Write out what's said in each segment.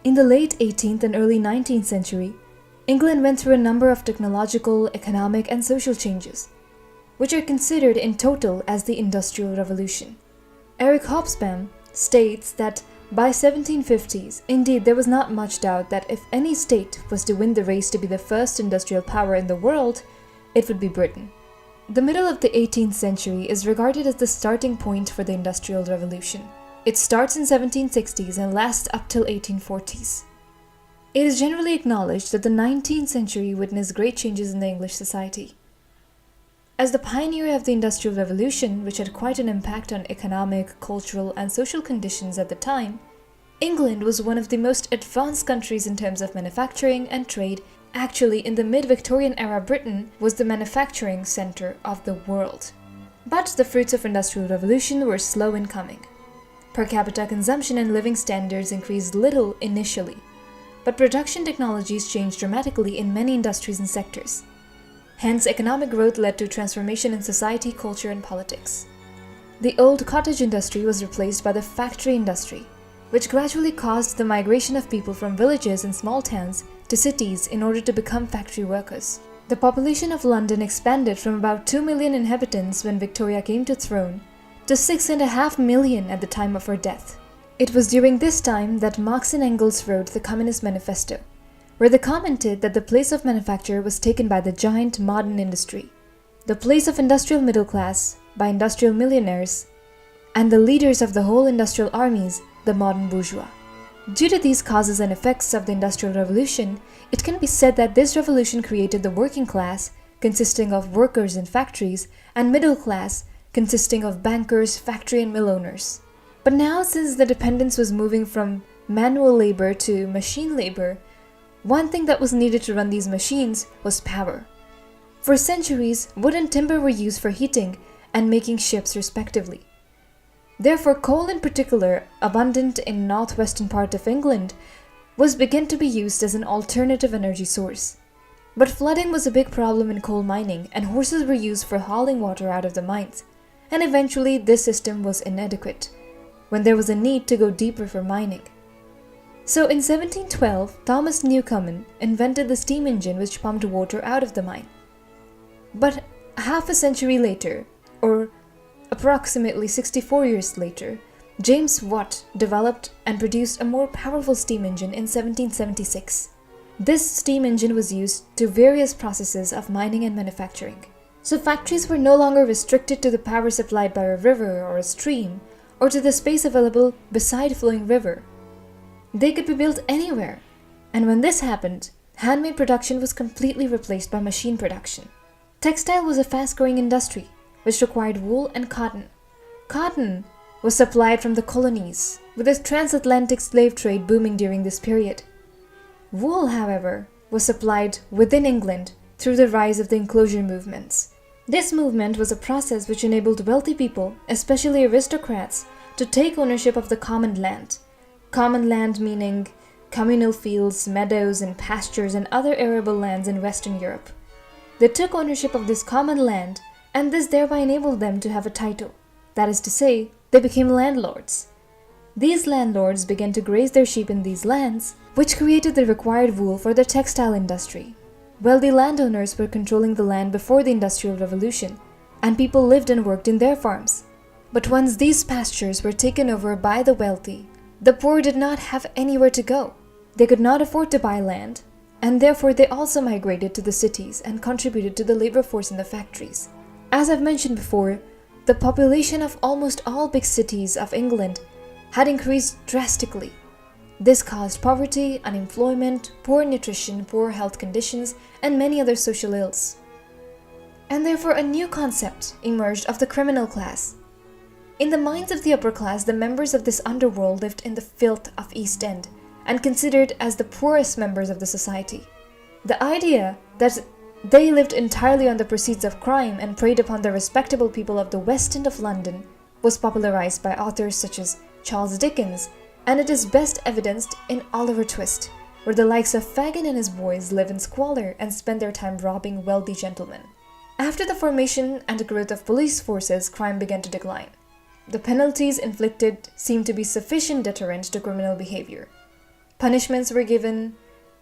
In the late 18th and early 19th century, England went through a number of technological, economic, and social changes, which are considered in total as the Industrial Revolution. Eric Hobsbawm states that by 1750s, indeed there was not much doubt that if any state was to win the race to be the first industrial power in the world, it would be Britain. The middle of the 18th century is regarded as the starting point for the Industrial Revolution. It starts in 1760s and lasts up till 1840s. It is generally acknowledged that the 19th century witnessed great changes in the English society. As the pioneer of the Industrial Revolution, which had quite an impact on economic, cultural, and social conditions at the time, England was one of the most advanced countries in terms of manufacturing and trade. Actually, in the mid-Victorian era, Britain was the manufacturing center of the world. But the fruits of Industrial Revolution were slow in coming. Per capita consumption and living standards increased little initially, but production technologies changed dramatically in many industries and sectors. Hence, economic growth led to transformation in society, culture, and politics. The old cottage industry was replaced by the factory industry, which gradually caused the migration of people from villages and small towns to cities in order to become factory workers. The population of London expanded from about 2 million inhabitants when Victoria came to throne to 6.5 million at the time of her death. It was during this time that Marx and Engels wrote the Communist Manifesto, where they commented that the place of manufacture was taken by the giant modern industry, the place of industrial middle class by industrial millionaires, and the leaders of the whole industrial armies, the modern bourgeois. Due to these causes and effects of the Industrial Revolution, it can be said that this revolution created the working class, consisting of workers in factories, and middle class, consisting of bankers, factory and mill owners. But now, since the dependence was moving from manual labor to machine labor, one thing that was needed to run these machines was power. For centuries, wood and timber were used for heating and making ships respectively. Therefore, coal in particular, abundant in northwestern part of England, was began to be used as an alternative energy source. But flooding was a big problem in coal mining, and horses were used for hauling water out of the mines, and eventually this system was inadequate, when there was a need to go deeper for mining. So in 1712, Thomas Newcomen invented the steam engine which pumped water out of the mine. But half a century later, or approximately 64 years later, James Watt developed and produced a more powerful steam engine in 1776. This steam engine was used to various processes of mining and manufacturing. So factories were no longer restricted to the power supplied by a river or a stream, or to the space available beside a flowing river. They could be built anywhere. And when this happened, handmade production was completely replaced by machine production. Textile was a fast-growing industry, which required wool and cotton. Cotton was supplied from the colonies, with the transatlantic slave trade booming during this period. Wool, however, was supplied within England through the rise of the enclosure movements. This movement was a process which enabled wealthy people, especially aristocrats, to take ownership of the common land. Common land meaning communal fields, meadows, and pastures and other arable lands in Western Europe. They took ownership of this common land, and this thereby enabled them to have a title. That is to say, they became landlords. These landlords began to graze their sheep in these lands, which created the required wool for the textile industry. Wealthy landowners were controlling the land before the Industrial Revolution, and people lived and worked in their farms. But once these pastures were taken over by the wealthy, the poor did not have anywhere to go. They could not afford to buy land, and therefore they also migrated to the cities and contributed to the labor force in the factories. As I've mentioned before, the population of almost all big cities of England had increased drastically. This caused poverty, unemployment, poor nutrition, poor health conditions, and many other social ills. And therefore a new concept emerged of the criminal class. In the minds of the upper class, the members of this underworld lived in the filth of East End and considered as the poorest members of the society. The idea that they lived entirely on the proceeds of crime and preyed upon the respectable people of the West End of London was popularized by authors such as Charles Dickens, and it is best evidenced in Oliver Twist, where the likes of Fagin and his boys live in squalor and spend their time robbing wealthy gentlemen. After the formation and growth of police forces, crime began to decline. The penalties inflicted seemed to be sufficient deterrent to criminal behavior. Punishments were given.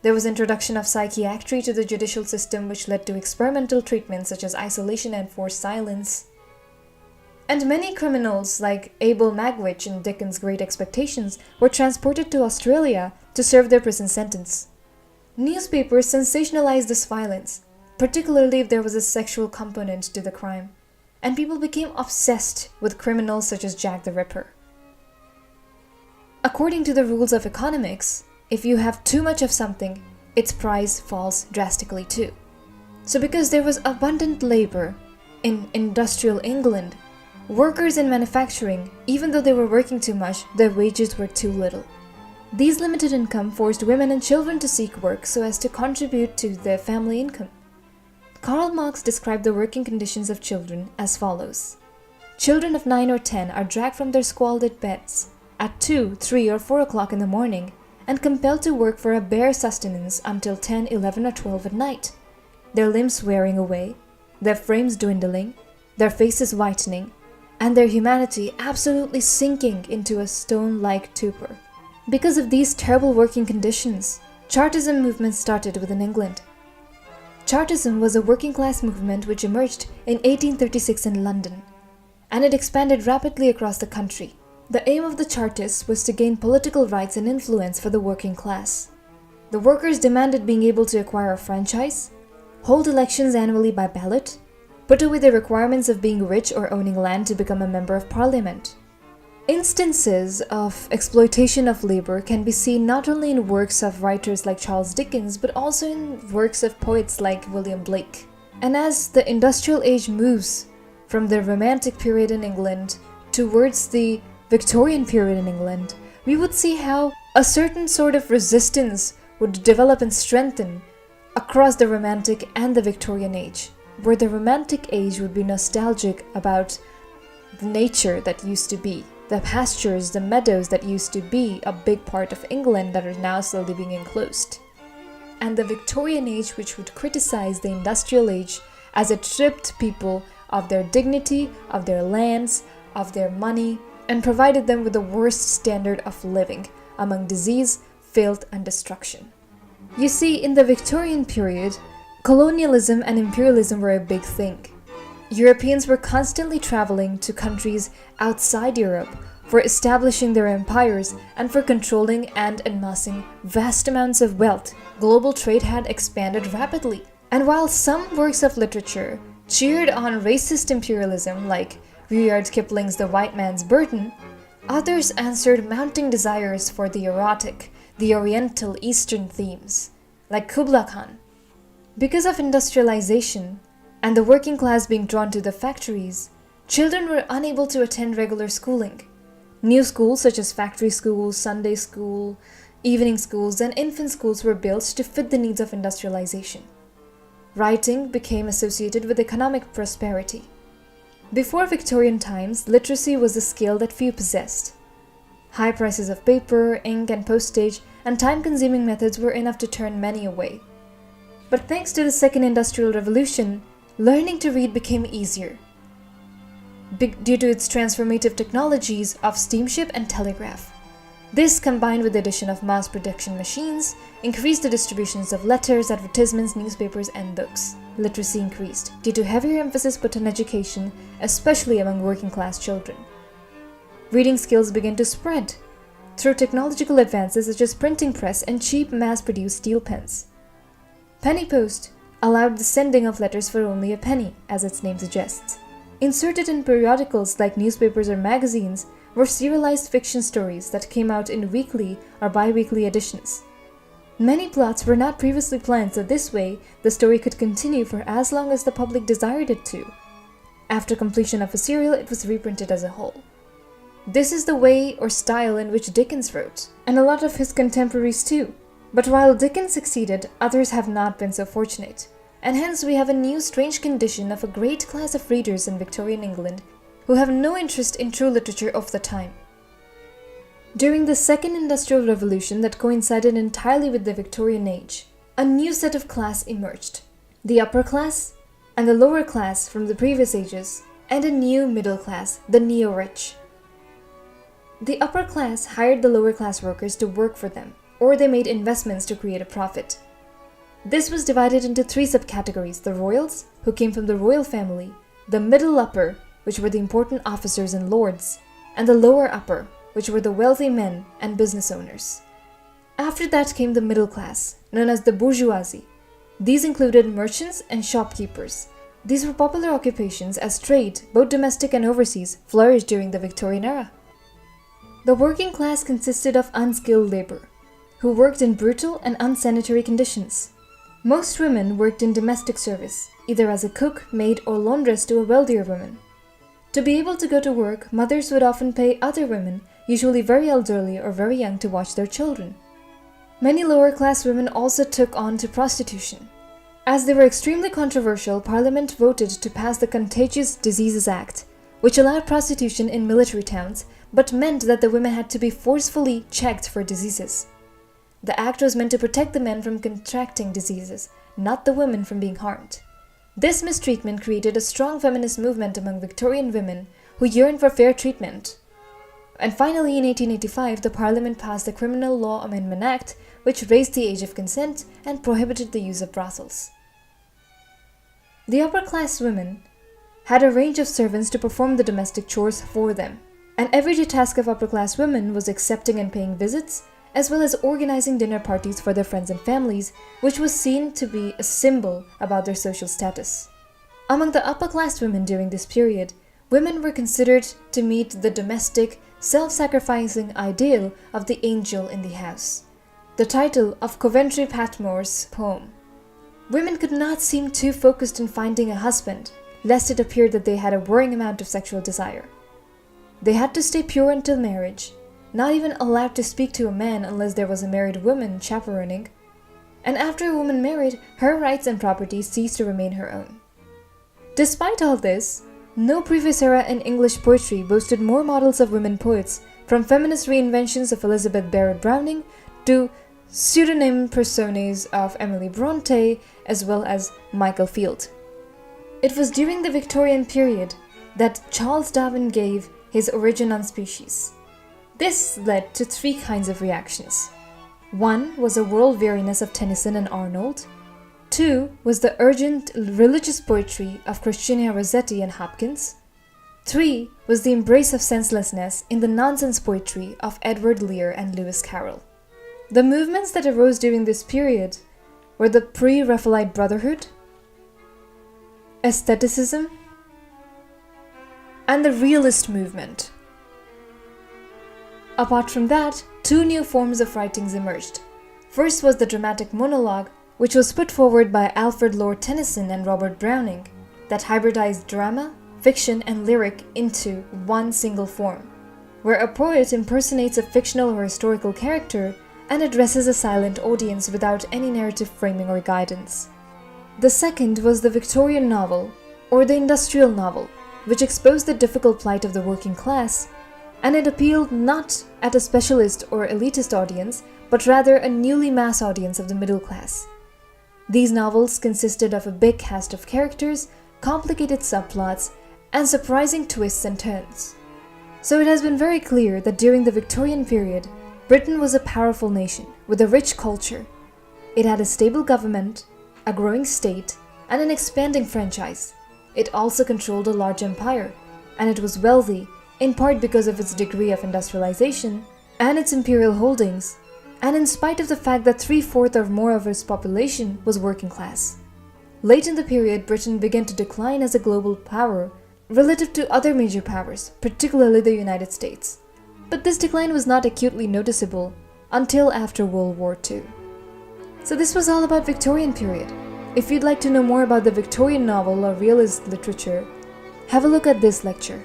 There was introduction of psychiatry to the judicial system, which led to experimental treatments such as isolation and forced silence. And many criminals like Abel Magwitch in Dickens' Great Expectations were transported to Australia to serve their prison sentence. Newspapers sensationalized this violence, particularly if there was a sexual component to the crime, and people became obsessed with criminals such as Jack the Ripper. According to the rules of economics, if you have too much of something, its price falls drastically too. So because there was abundant labor in industrial England, workers in manufacturing, even though they were working too much, their wages were too little. These limited income forced women and children to seek work so as to contribute to their family income. Karl Marx described the working conditions of children as follows. Children of 9 or 10 are dragged from their squalid beds at 2, 3 or 4 o'clock in the morning and compelled to work for a bare sustenance until 10, 11 or 12 at night, their limbs wearing away, their frames dwindling, their faces whitening, and their humanity absolutely sinking into a stone-like torpor. Because of these terrible working conditions, Chartism movement started within England. Chartism was a working-class movement which emerged in 1836 in London, and it expanded rapidly across the country. The aim of the Chartists was to gain political rights and influence for the working class. The workers demanded being able to acquire a franchise, hold elections annually by ballot, put away the requirements of being rich or owning land to become a member of parliament. Instances of exploitation of labor can be seen not only in works of writers like Charles Dickens, but also in works of poets like William Blake. And as the industrial age moves from the Romantic period in England towards the Victorian period in England, we would see how a certain sort of resistance would develop and strengthen across the Romantic and the Victorian age, where the Romantic age would be nostalgic about the nature that used to be, the pastures, the meadows that used to be a big part of England that are now slowly being enclosed. And the Victorian age, which would criticize the industrial age as it stripped people of their dignity, of their lands, of their money, and provided them with the worst standard of living among disease, filth, and destruction. You see, in the Victorian period, colonialism and imperialism were a big thing. Europeans were constantly traveling to countries outside Europe for establishing their empires and for controlling and amassing vast amounts of wealth. Global trade had expanded rapidly. And while some works of literature cheered on racist imperialism like Rudyard Kipling's The White Man's Burden, others answered mounting desires for the erotic, the Oriental Eastern themes, like Kubla Khan. Because of industrialization and the working class being drawn to the factories, children were unable to attend regular schooling. New schools such as factory schools, Sunday school, evening schools, and infant schools were built to fit the needs of industrialization. Writing became associated with economic prosperity. Before Victorian times, literacy was a skill that few possessed. High prices of paper, ink, and postage, and time-consuming methods were enough to turn many away. But thanks to the Second Industrial Revolution, learning to read became easier, due to its transformative technologies of steamship and telegraph. This, combined with the addition of mass production machines, increased the distributions of letters, advertisements, newspapers, and books. Literacy increased due to heavier emphasis put on education, especially among working-class children. Reading skills began to spread through technological advances such as printing press and cheap mass-produced steel pens. Penny post allowed the sending of letters for only a penny, as its name suggests. Inserted in periodicals like newspapers or magazines were serialized fiction stories that came out in weekly or bi-weekly editions. Many plots were not previously planned, so this way the story could continue for as long as the public desired it to. After completion of a serial, it was reprinted as a whole. This is the way or style in which Dickens wrote, and a lot of his contemporaries too. But while Dickens succeeded, others have not been so fortunate, and hence we have a new strange condition of a great class of readers in Victorian England who have no interest in true literature of the time. During the Second Industrial Revolution that coincided entirely with the Victorian Age, a new set of class emerged. The upper class and the lower class from the previous ages, and a new middle class, the neo-rich. The upper class hired the lower class workers to work for them, or they made investments to create a profit. This was divided into three subcategories: the royals, who came from the royal family, the middle upper, which were the important officers and lords, and the lower upper, which were the wealthy men and business owners. After that came the middle class, known as the bourgeoisie. These included merchants and shopkeepers. These were popular occupations as trade, both domestic and overseas, flourished during the Victorian era. The working class consisted of unskilled labor, who worked in brutal and unsanitary conditions. Most women worked in domestic service, either as a cook, maid, or laundress to a wealthier woman. To be able to go to work, mothers would often pay other women, usually very elderly or very young, to watch their children. Many lower-class women also took on to prostitution. As they were extremely controversial, Parliament voted to pass the Contagious Diseases Act, which allowed prostitution in military towns, but meant that the women had to be forcefully checked for diseases. The act was meant to protect the men from contracting diseases, not the women from being harmed. This mistreatment created a strong feminist movement among Victorian women who yearned for fair treatment. And finally, in 1885, the Parliament passed the Criminal Law Amendment Act, which raised the age of consent and prohibited the use of brothels. The upper-class women had a range of servants to perform the domestic chores for them. An everyday task of upper-class women was accepting and paying visits, as well as organizing dinner parties for their friends and families, which was seen to be a symbol about their social status. Among the upper-class women during this period, women were considered to meet the domestic, self-sacrificing ideal of the angel in the house, the title of Coventry Patmore's poem. Women could not seem too focused on finding a husband, lest it appeared that they had a worrying amount of sexual desire. They had to stay pure until marriage, not even allowed to speak to a man unless there was a married woman chaperoning, and after a woman married, her rights and property ceased to remain her own. Despite all this, no previous era in English poetry boasted more models of women poets, from feminist reinventions of Elizabeth Barrett Browning to pseudonym personas of Emily Bronte, as well as Michael Field. It was during the Victorian period that Charles Darwin gave his Origin on Species. This led to three kinds of reactions. One was a world weariness of Tennyson and Arnold. Two was the urgent religious poetry of Christina Rossetti and Hopkins. Three was the embrace of senselessness in the nonsense poetry of Edward Lear and Lewis Carroll. The movements that arose during this period were the Pre-Raphaelite Brotherhood, aestheticism, and the realist movement. Apart from that, two new forms of writings emerged. First was the dramatic monologue, which was put forward by Alfred Lord Tennyson and Robert Browning, that hybridized drama, fiction, and lyric into one single form, where a poet impersonates a fictional or historical character and addresses a silent audience without any narrative framing or guidance. The second was the Victorian novel, or the industrial novel, which exposed the difficult plight of the working class, and it appealed not at a specialist or elitist audience, but rather a newly mass audience of the middle class. These novels consisted of a big cast of characters, complicated subplots, and surprising twists and turns. So it has been very clear that during the Victorian period, Britain was a powerful nation with a rich culture. It had a stable government, a growing state, and an expanding franchise. It also controlled a large empire, and it was wealthy, in part because of its degree of industrialization and its imperial holdings, and in spite of the fact that 3/4 or more of its population was working class. Late in the period, Britain began to decline as a global power relative to other major powers, particularly the United States. But this decline was not acutely noticeable until after World War II. So this was all about Victorian period. If you'd like to know more about the Victorian novel or realist literature, have a look at this lecture.